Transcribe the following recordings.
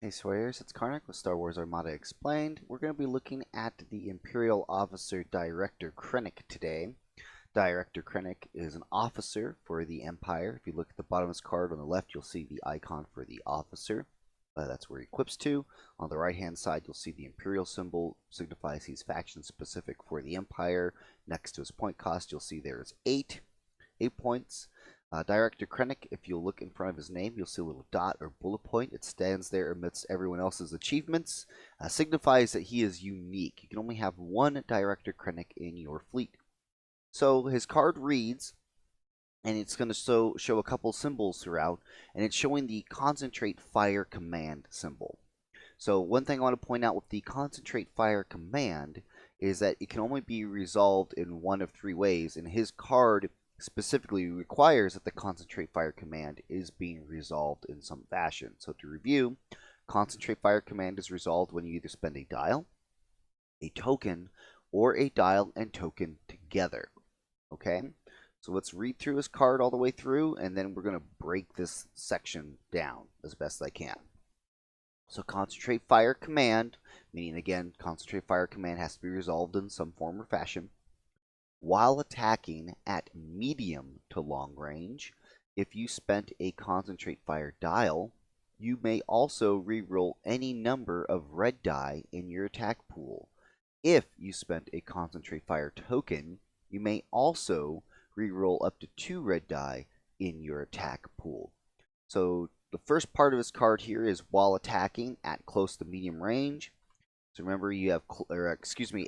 Hey Swayers, it's Krennic with Star Wars Armada Explained. We're going to be looking at the Imperial Officer Director Krennic today. Director Krennic is an officer for the Empire. If you look at the bottom of his card on the left, you'll see the icon for the officer. That's where he equips to. On the right hand side, you'll see the Imperial symbol, signifies he's faction specific for the Empire. Next to his point cost, you'll see there's 8 points. Director Krennic, if you look in front of his name, you'll see a little dot or bullet point. It stands there amidst everyone else's achievements. Signifies that he is unique. You can only have one Director Krennic in your fleet. So his card reads, and it's going to show a couple symbols throughout, and it's showing the Concentrate Fire Command symbol. So one thing I want to point out with the Concentrate Fire Command is that it can only be resolved in one of 3 ways, and his card specifically requires that the Concentrate Fire command is being resolved in some fashion. So to review, Concentrate Fire command is resolved when you either spend a dial, a token, or a dial and token together. Okay? So let's read through his card all the way through, and then we're going to break this section down as best I can. So Concentrate Fire command, meaning again, Concentrate Fire command has to be resolved in some form or fashion. While attacking at medium to long range, if you spent a Concentrate Fire dial, you may also reroll any number of red die in your attack pool. If you spent a Concentrate Fire token, you may also reroll up to 2 red die in your attack pool. So the first part of his card here is while attacking at close to medium range. So remember you have,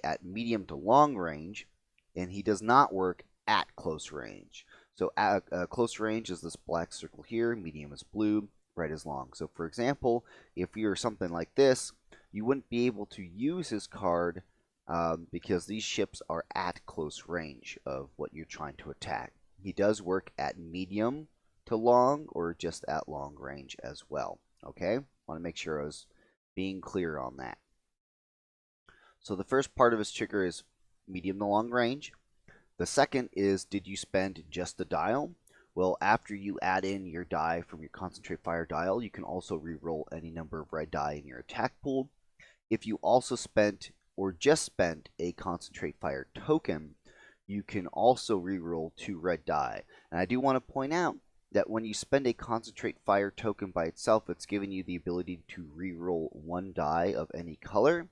at medium to long range, and he does not work at close range. So at close range is this black circle here, medium is blue, red is long. So for example, if you're something like this, you wouldn't be able to use his card because these ships are at close range of what you're trying to attack. He does work at medium to long or just at long range as well. Okay, want to make sure I was being clear on that. So the first part of his trigger is medium to long range. The second is, did you spend just a dial? Well, after you add in your die from your Concentrate Fire dial, you can also reroll any number of red die in your attack pool. If you also spent or just spent a Concentrate Fire token, you can also reroll 2 red die. And I do want to point out that when you spend a Concentrate Fire token by itself, it's giving you the ability to reroll 1 die of any color.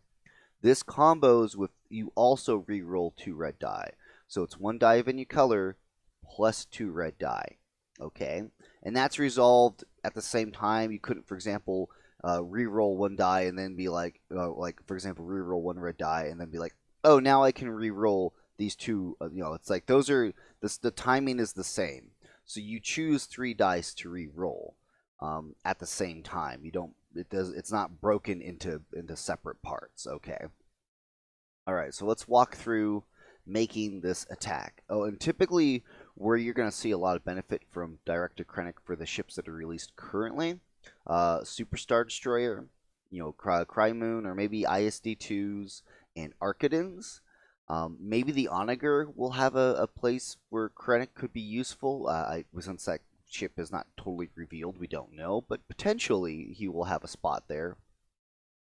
This combos with you also reroll 2 red die. So it's 1 die of any color plus 2 red die. Okay? And that's resolved at the same time. You couldn't, for example, reroll 1 die and then be like, for example, reroll 1 red die and then be like, oh, now I can reroll these 2. It's like those are, the timing is the same. So you choose 3 dice to reroll at the same time. You don't, it's not broken into separate parts. Okay. All right, so let's walk through making this attack. Oh, and typically where you're going to see a lot of benefit from Director Krennic for the ships that are released currently, Super Star Destroyer, Cry Moon, or maybe ISD2s and Archidans. Maybe the Onager will have a place where Krennic could be useful. Since that ship is not totally revealed, we don't know, but potentially he will have a spot there.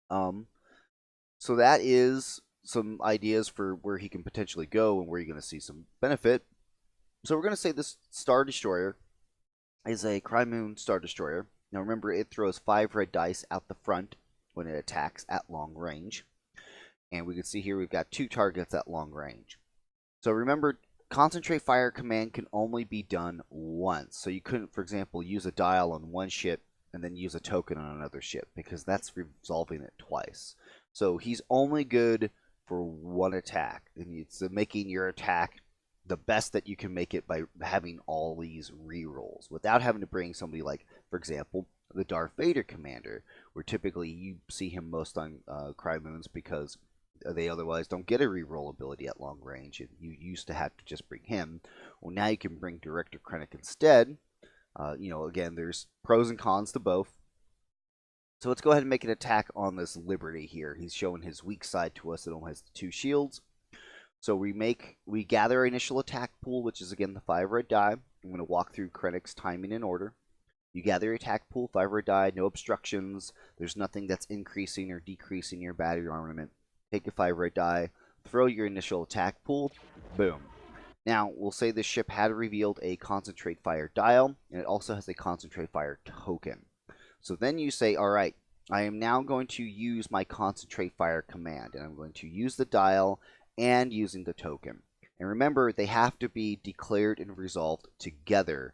So that is some ideas for where he can potentially go and where you're going to see some benefit. So we're going to say this Star Destroyer is a Cry Moon Star Destroyer. Now remember, it throws 5 red dice out the front when it attacks at long range. And we can see here we've got 2 targets at long range. So remember, Concentrate Fire command can only be done once. So you couldn't, for example, use a dial on one ship and then use a token on another ship, because that's resolving it twice. So he's only good for 1 attack, and it's making your attack the best that you can make it by having all these rerolls without having to bring somebody like, for example, the Darth Vader commander, where typically you see him most on Cry Moons because they otherwise don't get a reroll ability at long range, and you used to have to just bring him. Well, now you can bring Director Krennic instead. Again, there's pros and cons to both. So let's go ahead and make an attack on this Liberty here. He's showing his weak side to us. It only has the 2 shields. So we gather our initial attack pool, which is again the 5 red die. I'm going to walk through Krennic's timing in order. You gather your attack pool, 5 red die, no obstructions. There's nothing that's increasing or decreasing your battery armament. Take your 5 red die, throw your initial attack pool, boom. Now, we'll say this ship had revealed a concentrate fire dial, and it also has a concentrate fire token. So then you say, all right, I am now going to use my concentrate fire command, and I'm going to use the dial and using the token. And remember, they have to be declared and resolved together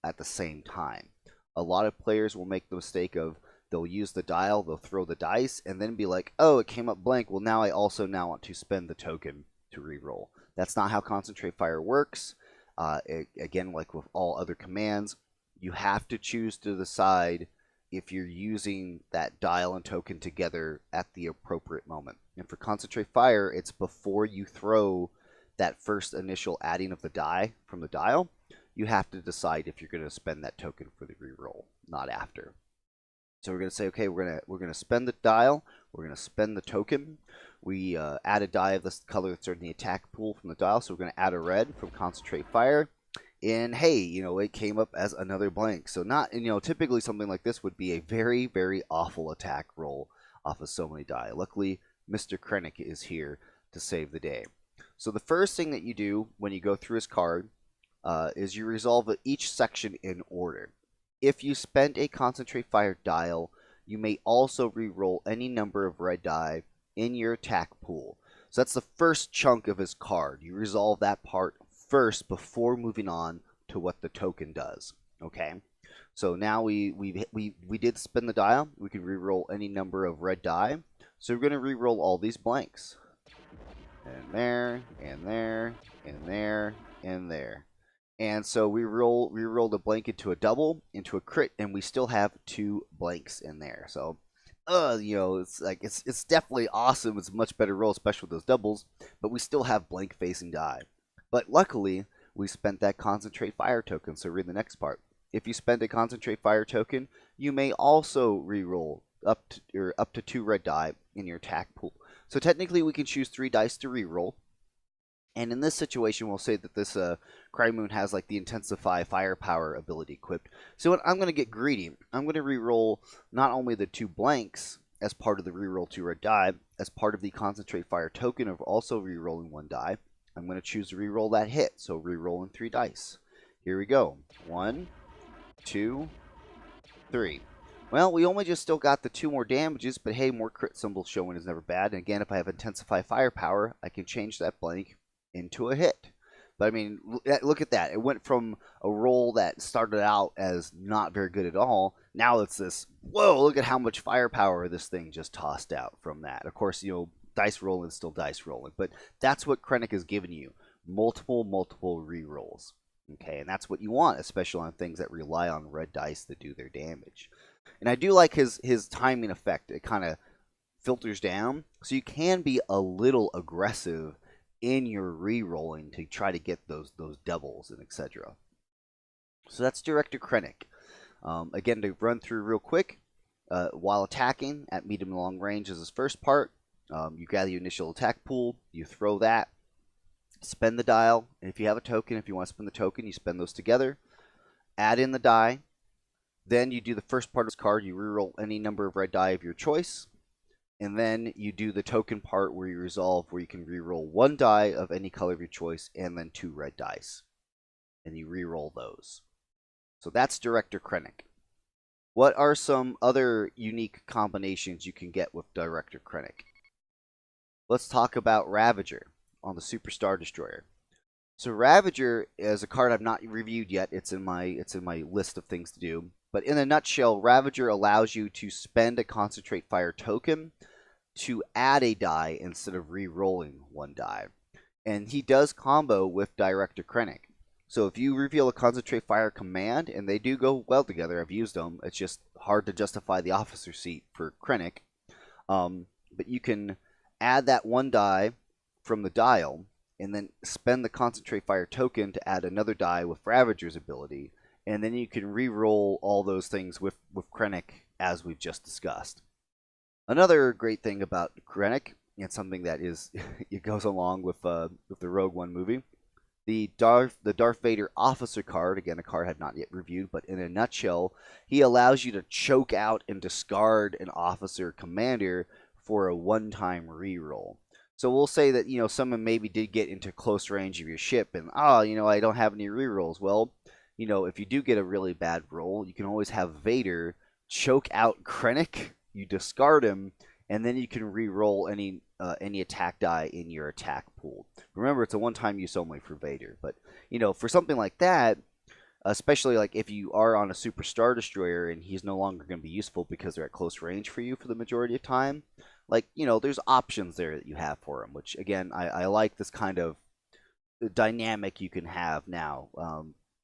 at the same time. A lot of players will make the mistake of they'll use the dial, they'll throw the dice, and then be like, oh, it came up blank. Well, now I also now want to spend the token to reroll. That's not how concentrate fire works. Again, like with all other commands, you have to choose to decide if you're using that dial and token together at the appropriate moment. And for concentrate fire, it's before you throw that first initial adding of the die from the dial. You have to decide if you're going to spend that token for the reroll, not after. So we're going to say, okay, we're going to spend the dial, we're going to spend the token. We add a die of this color that's in the attack pool from the dial, so we're going to add a red from concentrate fire. And hey, it came up as another blank. So not, typically something like this would be a very, very awful attack roll off of so many die. Luckily, Mr. Krennic is here to save the day. So the first thing that you do when you go through his card is you resolve each section in order. If you spend a concentrate fire dial, you may also re-roll any number of red die in your attack pool. So that's the first chunk of his card. You resolve that part first before moving on to what the token does. Okay, so now we did spin the dial. We can re-roll any number of red die. So we're going to re-roll all these blanks. And there, and there, and there, and there. And so we rolled a blank into a double, into a crit, and we still have 2 blanks in there. So, it's definitely awesome. It's a much better roll, especially with those doubles. But we still have blank facing die. But luckily, we spent that concentrate fire token. So read the next part. If you spend a concentrate fire token, you may also re-roll up to 2 red die in your attack pool. So technically, we can choose 3 dice to re-roll. And in this situation, we'll say that this Cry Moon has like the Intensify Firepower ability equipped. So I'm going to get greedy. I'm going to re-roll not only the 2 blanks as part of the re-roll 2 red die, as part of the Concentrate Fire token of also re-rolling 1 die. I'm going to choose to re-roll that hit, so re-rolling 3 dice. Here we go. 1, 2, 3. Well, we only just still got the 2 more damages, but hey, more crit symbols showing is never bad. And again, if I have Intensify Firepower, I can change that blank into a hit. But I mean, look at that. It went from a roll that started out as not very good at all. Now it's this, whoa, look at how much firepower this thing just tossed out from that. Of course, dice rolling is still dice rolling. But that's what Krennic has given you. Multiple re-rolls. Okay, and that's what you want, especially on things that rely on red dice to do their damage. And I do like his timing effect. It kind of filters down. So you can be a little aggressive in your re-rolling to try to get those doubles and etc. So that's Director Krennic. Again, to run through real quick, while attacking at medium and long range is his first part. You gather your initial attack pool, you throw that, spend the dial, and if you have a token, if you want to spend the token, you spend those together, add in the die, then you do the first part of his card, you re-roll any number of red die of your choice, and then you do the token part where you resolve, where you can re-roll 1 die of any color of your choice and then 2 red dice. And you re-roll those. So that's Director Krennic. What are some other unique combinations you can get with Director Krennic? Let's talk about Ravager on the Super Star Destroyer. So Ravager is a card I've not reviewed yet. It's in my list of things to do. But in a nutshell, Ravager allows you to spend a Concentrate Fire token to add a die instead of re-rolling 1 die. And he does combo with Director Krennic. So if you reveal a Concentrate Fire command, and they do go well together, I've used them, it's just hard to justify the officer seat for Krennic. But you can add that 1 die from the dial, and then spend the Concentrate Fire token to add another die with Ravager's ability, and then you can re-roll all those things with Krennic as we've just discussed. Another great thing about Krennic, and something that is it goes along with the Rogue One movie, The Darth Vader officer card, again, a card I've not yet reviewed, but in a nutshell, he allows you to choke out and discard an officer commander for a one-time reroll. So we'll say that, someone maybe did get into close range of your ship and, I don't have any rerolls. Well, if you do get a really bad roll, you can always have Vader choke out Krennic, you discard him, and then you can re-roll any attack die in your attack pool. Remember, it's a one-time use only for Vader, but for something like that, especially like if you are on a Super Star Destroyer and he's no longer going to be useful because they're at close range for you for the majority of time, like there's options there that you have for him. Which again, I like this kind of dynamic you can have now,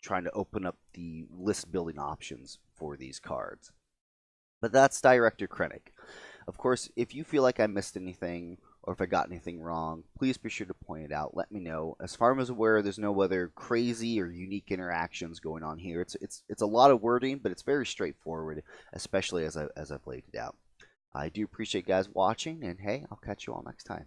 trying to open up the list building options for these cards. But that's Director Krennic. Of course, if you feel like I missed anything or if I got anything wrong, please be sure to point it out. Let me know. As far as I'm aware, there's no other crazy or unique interactions going on here. It's a lot of wording, but it's very straightforward, especially as I've laid it out. I do appreciate you guys watching, and hey, I'll catch you all next time.